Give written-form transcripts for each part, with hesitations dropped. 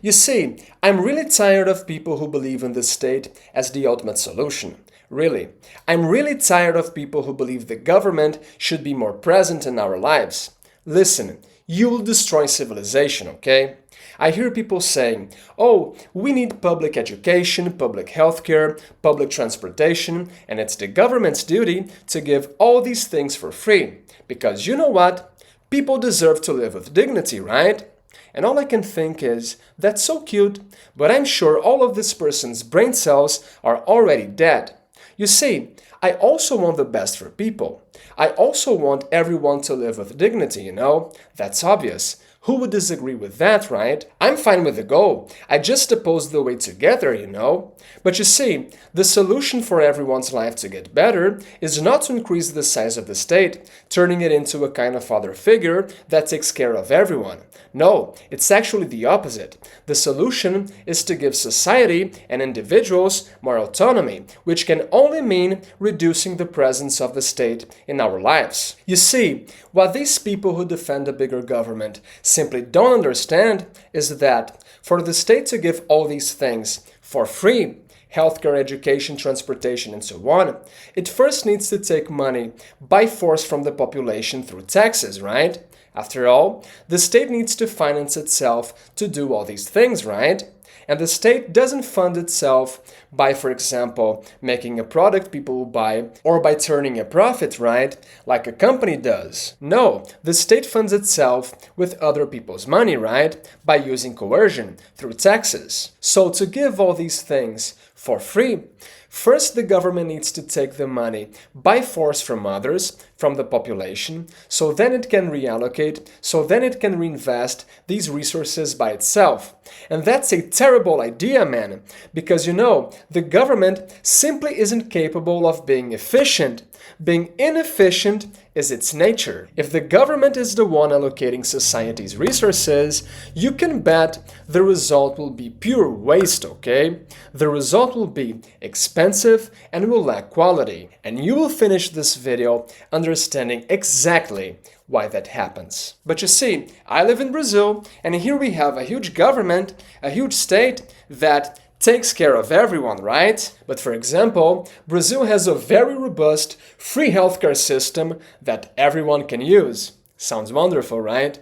You see, I'm really tired of people who believe in the state as the ultimate solution. Really. I'm really tired of people who believe the government should be more present in our lives. Listen, you will destroy civilization, okay? I hear people saying, oh, we need public education, public healthcare, public transportation, and it's the government's duty to give all these things for free. Because you know what? People deserve to live with dignity, right? And all I can think is, that's so cute, but I'm sure all of this person's brain cells are already dead. You see, I also want the best for people. I also want everyone to live with dignity, you know? That's obvious. Who would disagree with that, right? I'm fine with the goal. I just oppose the way to get there, you know? But you see, the solution for everyone's life to get better is not to increase the size of the state, turning it into a kind of father figure that takes care of everyone. No, it's actually the opposite. The solution is to give society and individuals more autonomy, which can only mean reducing the presence of the state in our lives. You see, what these people who defend a bigger government simply don't understand is that for the state to give all these things for free, healthcare, education, transportation, and so on, it first needs to take money by force from the population through taxes, right? After all, the state needs to finance itself to do all these things, right? And the state doesn't fund itself by, for example, making a product people will buy or by turning a profit, right? Like a company does. No, the state funds itself with other people's money, right? By using coercion through taxes. So to give all these things for free, first the government needs to take the money by force from others, from the population, so then it can reallocate, so then it can reinvest these resources by itself. And that's a terrible idea, man, because you know, the government simply isn't capable of being efficient. Being inefficient is its nature. If the government is the one allocating society's resources, you can bet the result will be pure waste, okay? The result will be expensive and will lack quality. And you will finish this video understanding exactly why that happens. But you see, I live in Brazil, and here we have a huge government, a huge state that takes care of everyone, right? But for example, Brazil has a very robust free healthcare system that everyone can use. Sounds wonderful, right?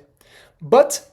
But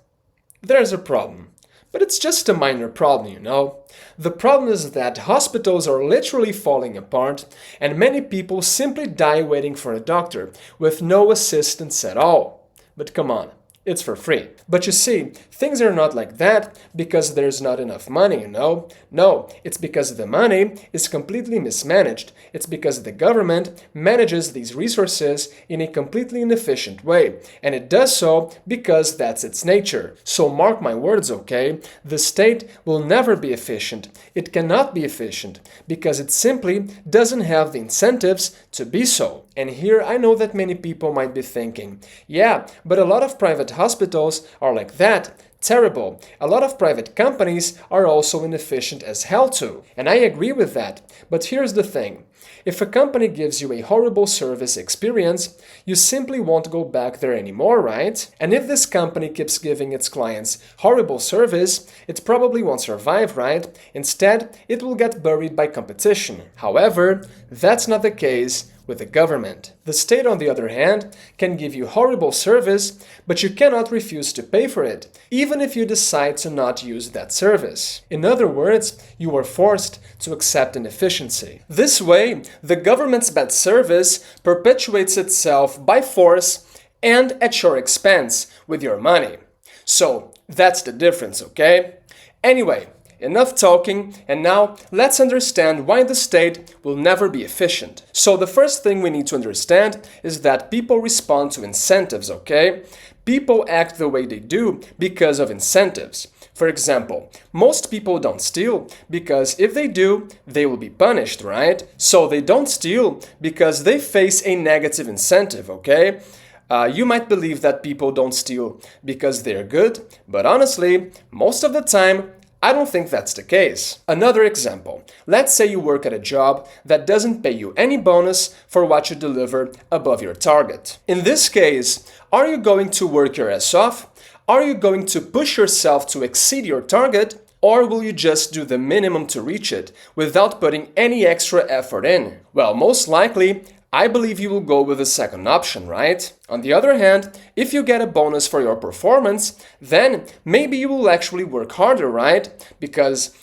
there's a problem. But it's just a minor problem, you know? The problem is that hospitals are literally falling apart and many people simply die waiting for a doctor with no assistance at all. But come on. It's for free. But you see, things are not like that because there's not enough money, you know? No, it's because the money is completely mismanaged. It's because the government manages these resources in a completely inefficient way. And it does so because that's its nature. So mark my words, okay? The state will never be efficient. It cannot be efficient because it simply doesn't have the incentives to be so. And here I know that many people might be thinking, yeah, but a lot of private hospitals are like that. Terrible. A lot of private companies are also inefficient as hell too. And I agree with that. But here's the thing. If a company gives you a horrible service experience, you simply won't go back there anymore, right? And if this company keeps giving its clients horrible service, it probably won't survive, right? Instead, it will get buried by competition. However, that's not the case with the government. The state, on the other hand, can give you horrible service, but you cannot refuse to pay for it, even if you decide to not use that service. In other words, you are forced to accept inefficiency. This way, the government's bad service perpetuates itself by force and at your expense with your money. So, that's the difference, okay? Anyway, enough talking, and now let's understand why the state will never be efficient. So the first thing we need to understand is that people respond to incentives, okay? People act the way they do because of incentives. For example, most people don't steal because if they do, they will be punished, right? So they don't steal because they face a negative incentive, okay? You might believe that people don't steal because they're good, but honestly, most of the time, I don't think that's the case. Another example. Let's say you work at a job that doesn't pay you any bonus for what you deliver above your target. In this case, are you going to work your ass off? Are you going to push yourself to exceed your target, or will you just do the minimum to reach it without putting any extra effort in? Well, most likely, I believe you will go with the second option, right? On the other hand, if you get a bonus for your performance, then maybe you will actually work harder, right? Because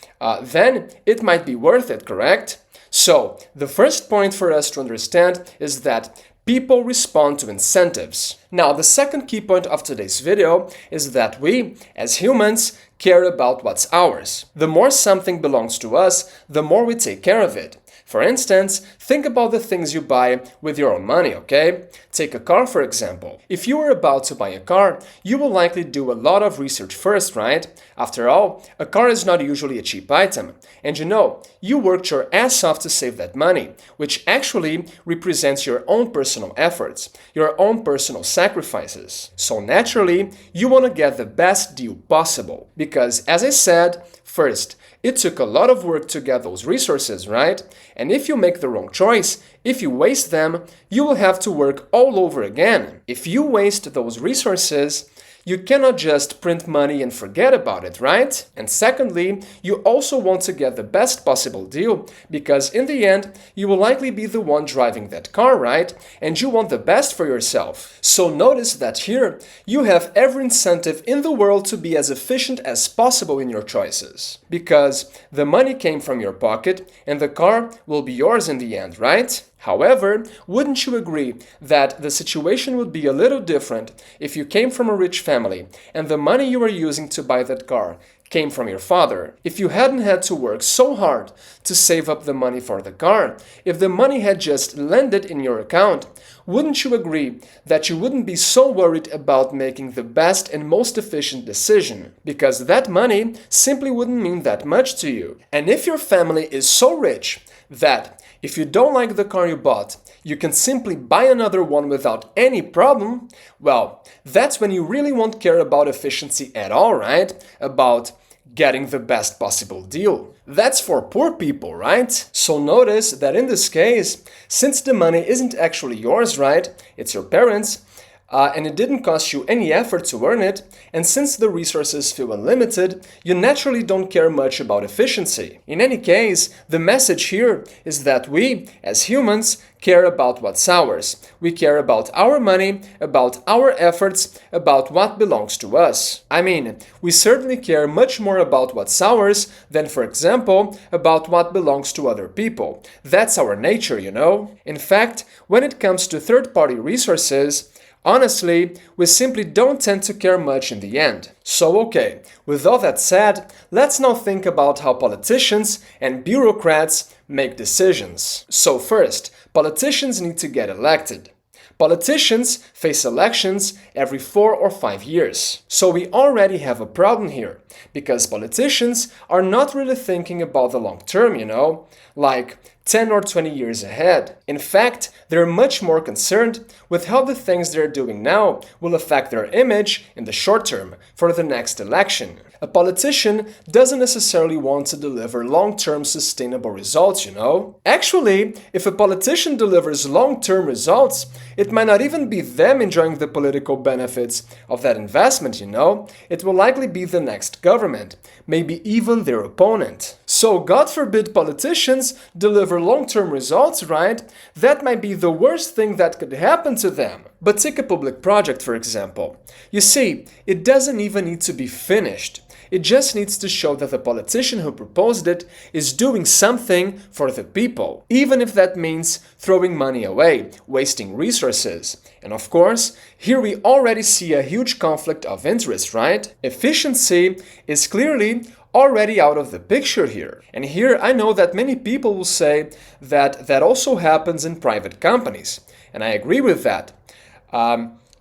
then it might be worth it, correct? So, the first point for us to understand is that people respond to incentives. Now, the second key point of today's video is that we, as humans, care about what's ours. The more something belongs to us, the more we take care of it. For instance, think about the things you buy with your own money, okay? Take a car, for example. If you were about to buy a car, you will likely do a lot of research first, right? After all, a car is not usually a cheap item. And you know, you worked your ass off to save that money, which actually represents your own personal efforts, your own personal sacrifices. So naturally, you want to get the best deal possible. Because, as I said, first, it took a lot of work to get those resources, right? And if you make the wrong choice, if you waste them, you will have to work all over again. If you waste those resources, you cannot just print money and forget about it, right? And secondly, you also want to get the best possible deal because in the end, you will likely be the one driving that car, right? And you want the best for yourself. So notice that here, you have every incentive in the world to be as efficient as possible in your choices. Because the money came from your pocket and the car will be yours in the end, right? However, wouldn't you agree that the situation would be a little different if you came from a rich family and the money you were using to buy that car came from your father? If you hadn't had to work so hard to save up the money for the car, if the money had just landed in your account, wouldn't you agree that you wouldn't be so worried about making the best and most efficient decision? Because that money simply wouldn't mean that much to you. And if your family is so rich that if you don't like the car you bought, you can simply buy another one without any problem, well, that's when you really won't care about efficiency at all, right? About getting the best possible deal. That's for poor people, right? So notice that in this case, since the money isn't actually yours, right? It's your parents', and it didn't cost you any effort to earn it, and since the resources feel unlimited, you naturally don't care much about efficiency. In any case, the message here is that we, as humans, care about what's ours. We care about our money, about our efforts, about what belongs to us. I mean, we certainly care much more about what's ours than, for example, about what belongs to other people. That's our nature, you know? In fact, when it comes to third-party resources, honestly, we simply don't tend to care much in the end. So okay, with all that said, let's now think about how politicians and bureaucrats make decisions. So first, politicians need to get elected. Politicians face elections every 4 or 5 years. So we already have a problem here, because politicians are not really thinking about the long term, you know, like 10 or 20 years ahead. In fact, they're much more concerned with how the things they're doing now will affect their image in the short term for the next election. A politician doesn't necessarily want to deliver long-term sustainable results, you know? Actually, if a politician delivers long-term results, it might not even be them enjoying the political benefits of that investment, you know? It will likely be the next government, maybe even their opponent. So, God forbid politicians deliver long-term results, right? That might be the worst thing that could happen to them. But take a public project, for example. You see, it doesn't even need to be finished. It just needs to show that the politician who proposed it is doing something for the people, even if that means throwing money away, wasting resources. And of course, here we already see a huge conflict of interest, right? Efficiency is clearly already out of the picture here. And here I know that many people will say that that also happens in private companies. And I agree with that.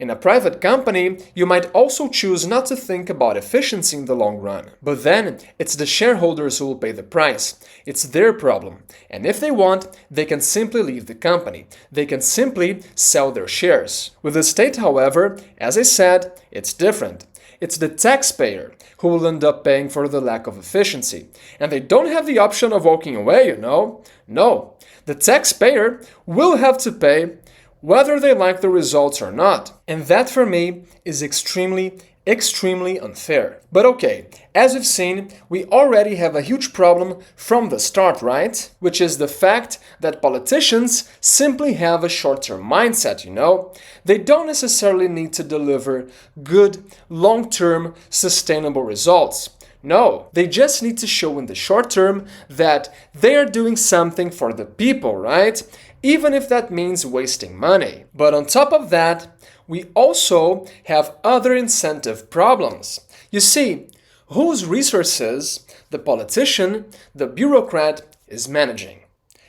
In a private company, you might also choose not to think about efficiency in the long run. But then, it's the shareholders who will pay the price. It's their problem. And if they want, they can simply leave the company. They can simply sell their shares. With the state, however, as I said, it's different. It's the taxpayer who will end up paying for the lack of efficiency. And they don't have the option of walking away, you know? No. The taxpayer will have to pay whether they like the results or not. And that for me is extremely extremely unfair. But okay, as we've seen, we already have a huge problem from the start, right? Which is the fact that politicians simply have a short-term mindset, you know? They don't necessarily need to deliver good, long-term, sustainable results. No, they just need to show in the short term that they are doing something for the people, right? Even if that means wasting money. But on top of that, we also have other incentive problems. You see, whose resources the politician, the bureaucrat, is managing?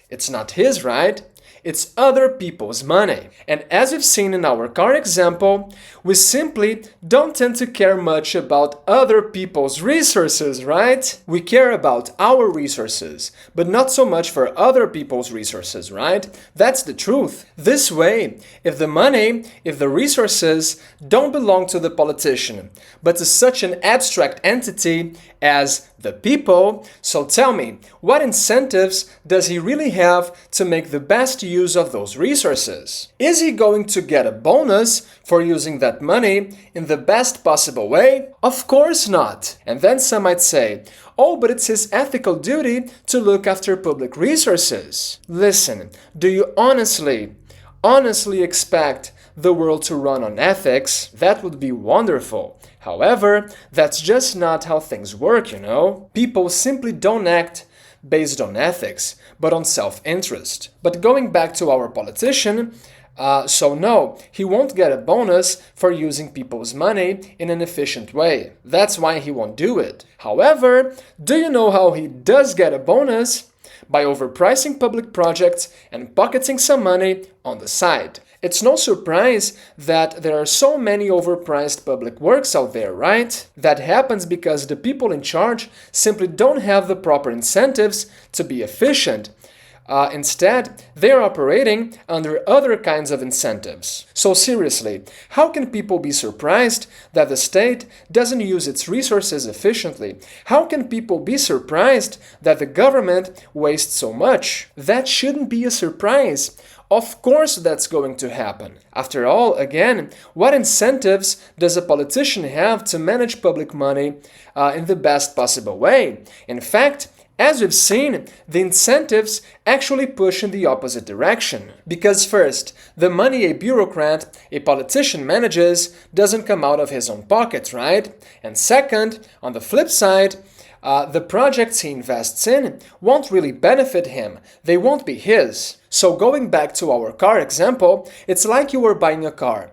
It's not his, right? It's other people's money. And as we've seen in our car example, we simply don't tend to care much about other people's resources, right? We care about our resources, but not so much for other people's resources, right? That's the truth. This way, if the resources don't belong to the politician, but to such an abstract entity as the people, so tell me, what incentives does he really have to make the best use of those resources? Is he going to get a bonus for using that money in the best possible way? Of course not. And then some might say, oh, but it's his ethical duty to look after public resources. Listen, do you honestly expect the world to run on ethics? That would be wonderful. However, that's just not how things work, you know? People simply don't act based on ethics, but on self-interest. But going back to our politician, so no, he won't get a bonus for using people's money in an efficient way. That's why he won't do it. However, do you know how he does get a bonus? By overpricing public projects and pocketing some money on the side. It's no surprise that there are so many overpriced public works out there, right? That happens because the people in charge simply don't have the proper incentives to be efficient. Instead, they're operating under other kinds of incentives. So seriously, how can people be surprised that the state doesn't use its resources efficiently? How can people be surprised that the government wastes so much? That shouldn't be a surprise. Of course that's going to happen. After all, again, what incentives does a politician have to manage public money in the best possible way? In fact, as we've seen, the incentives actually push in the opposite direction. Because first, the money a bureaucrat, a politician manages doesn't come out of his own pocket, right? And second, on the flip side, the projects he invests in won't really benefit him. They won't be his. So going back to our car example, it's like you were buying a car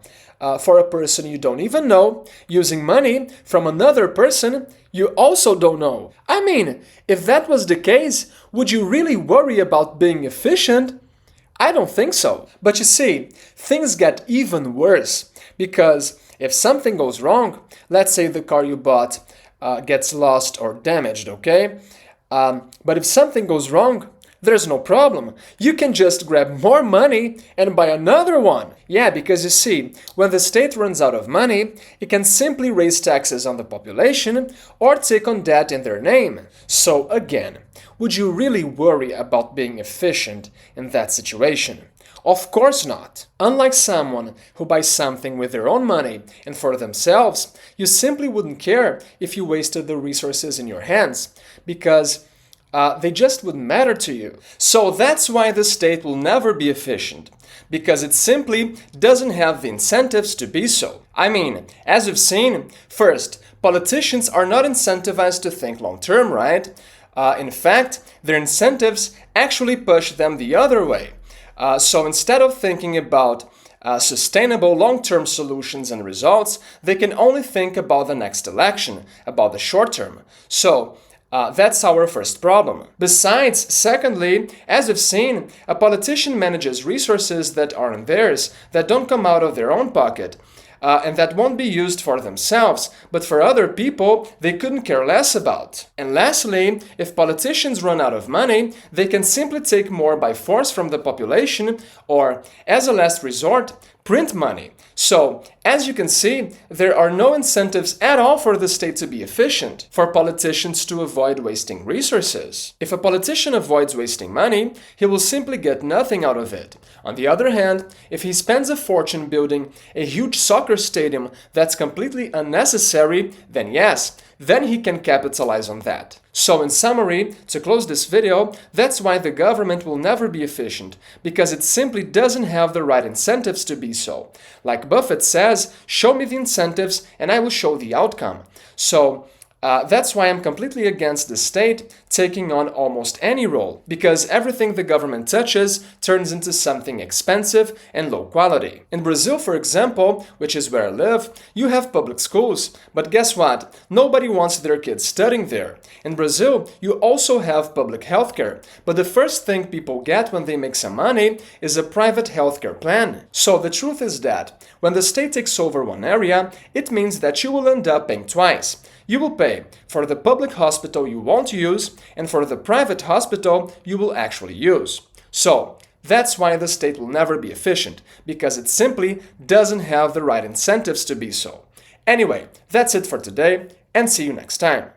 for a person you don't even know, using money from another person you also don't know. I mean, if that was the case, would you really worry about being efficient? I don't think so. But you see, things get even worse, because if something goes wrong, let's say the car you bought gets lost or damaged, okay? But if something goes wrong, there's no problem. You can just grab more money and buy another one. Yeah, because you see, when the state runs out of money, it can simply raise taxes on the population or take on debt in their name. So again, would you really worry about being efficient in that situation? Of course not. Unlike someone who buys something with their own money and for themselves, you simply wouldn't care if you wasted the resources in your hands, because they just wouldn't matter to you. So that's why the state will never be efficient, because it simply doesn't have the incentives to be so. I mean, as we've seen, first, politicians are not incentivized to think long-term, right? In fact, their incentives actually push them the other way. So instead of thinking about sustainable long-term solutions and results, they can only think about the next election, about the short term. So that's our first problem. Besides, secondly, as we've seen, a politician manages resources that aren't theirs, that don't come out of their own pocket, and that won't be used for themselves, but for other people they couldn't care less about. And lastly, if politicians run out of money, they can simply take more by force from the population, or, as a last resort, print money. So, as you can see, there are no incentives at all for the state to be efficient, for politicians to avoid wasting resources. If a politician avoids wasting money, he will simply get nothing out of it. On the other hand, if he spends a fortune building a huge soccer stadium that's completely unnecessary, then yes, then he can capitalize on that. So in summary, to close this video, that's why the government will never be efficient, because it simply doesn't have the right incentives to be so. Like Buffett says, show me the incentives and I will show the outcome. So that's why I'm completely against the state taking on almost any role, because everything the government touches turns into something expensive and low quality. In Brazil, for example, which is where I live, you have public schools, but guess what? Nobody wants their kids studying there. In Brazil, you also have public healthcare, but the first thing people get when they make some money is a private healthcare plan. So the truth is that when the state takes over one area, it means that you will end up paying twice. You will pay for the public hospital you won't use and for the private hospital you will actually use. So, that's why the state will never be efficient, because it simply doesn't have the right incentives to be so. Anyway, that's it for today, and see you next time.